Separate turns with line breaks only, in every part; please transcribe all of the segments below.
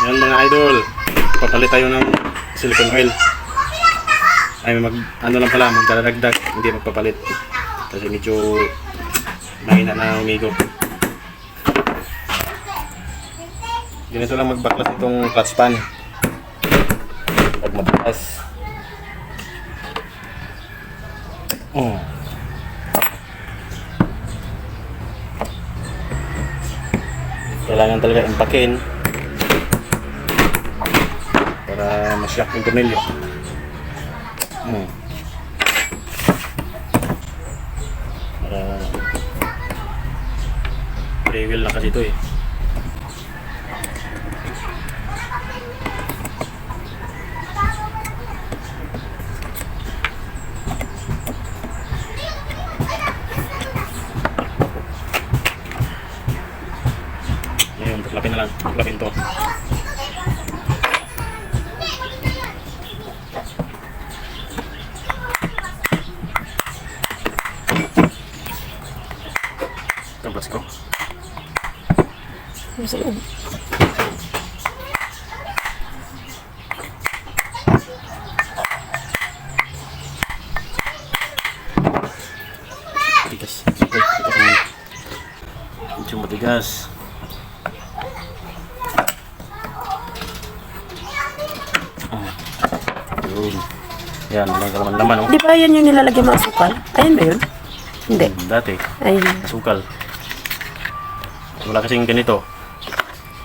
Ayan mga idol, papalit tayo ng silicone oil. Ay ano lang pala, magdadagdag, hindi magpapalit. Kasi medyo mahina na umigo. Ganito lang magbaklas itong clutch pan. Pag mataas. Kailangan talaga impakin para masyak yung tornilyo. Para pre-wheel na kasi ito eh. Ngayon, taklapin na lang. Taklapin to. Tabas ko.
Sa loob.
Matigas. Medyo matigas. Yun. Yan, may laman-laman oh.
Di ba yan yung nilalagyan mga asukal? Ayun ba yun? Hindi.
Dati,
Ayun.
asukal. Wala kasing ganito.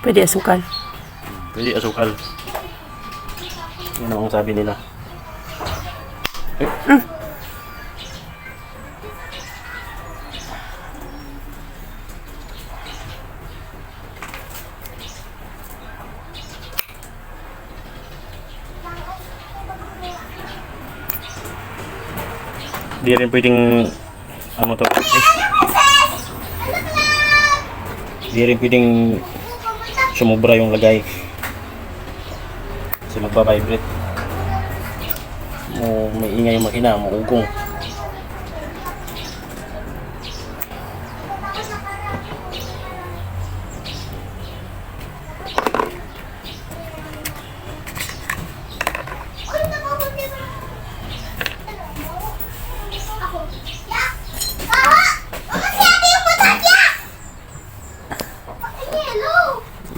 Pwede asukal.
Pwede asukal. Yan ang sabi nila. Di rin pwedeng ano to. Di rin pwedeng sumubra yung lagay. Kasi magpa-vibrate. May ingay yung makina, maugong.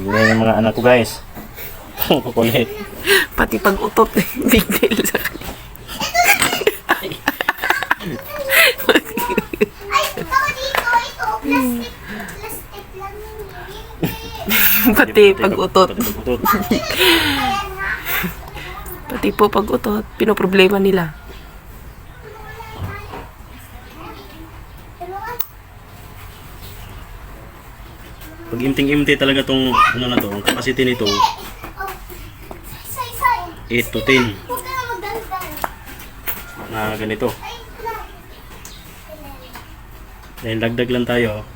Ingay yung mga anak ko guys. Kukulit.
Pati pag-utot. Big deal sa kanya. Pati pag-utot. Pati po pag-utot. Pinoproblema nila.
Pag imting-imti talaga tong ano na to, ang capacity nito 8 to 10 na ganito. Dahil dagdag lang tayo,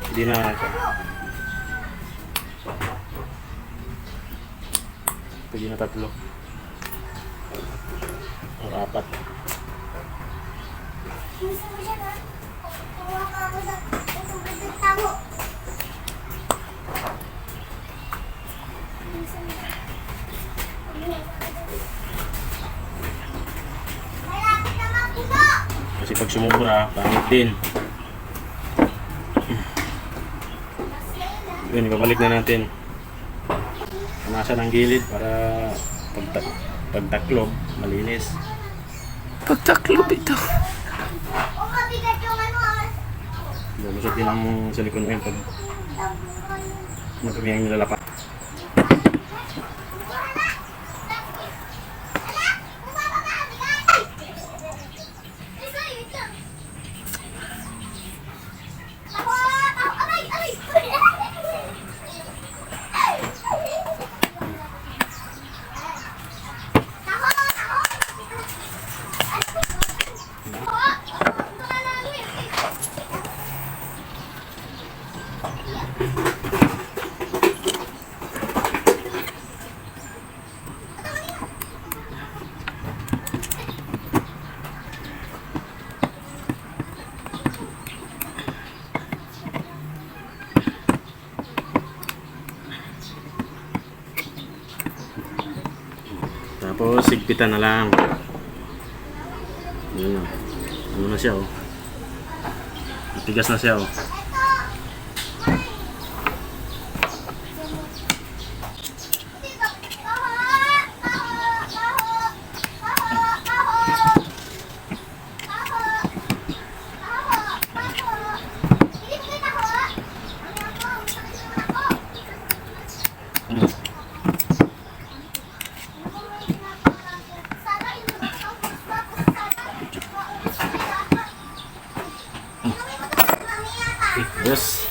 hindi na pwede na 3 o 4. Kasi pag sumubra, pangit din. Yun, ibabalik na natin. Punasan ang gilid para pagtaklob, malinis.
Pagtaklob ito.
Lulusot din ang silicone oil pag matumi ang nilalapat. Tapos, sigpitan na lang. Yun na. Ano na siya, oh. Matigas na siya, oh. Yes.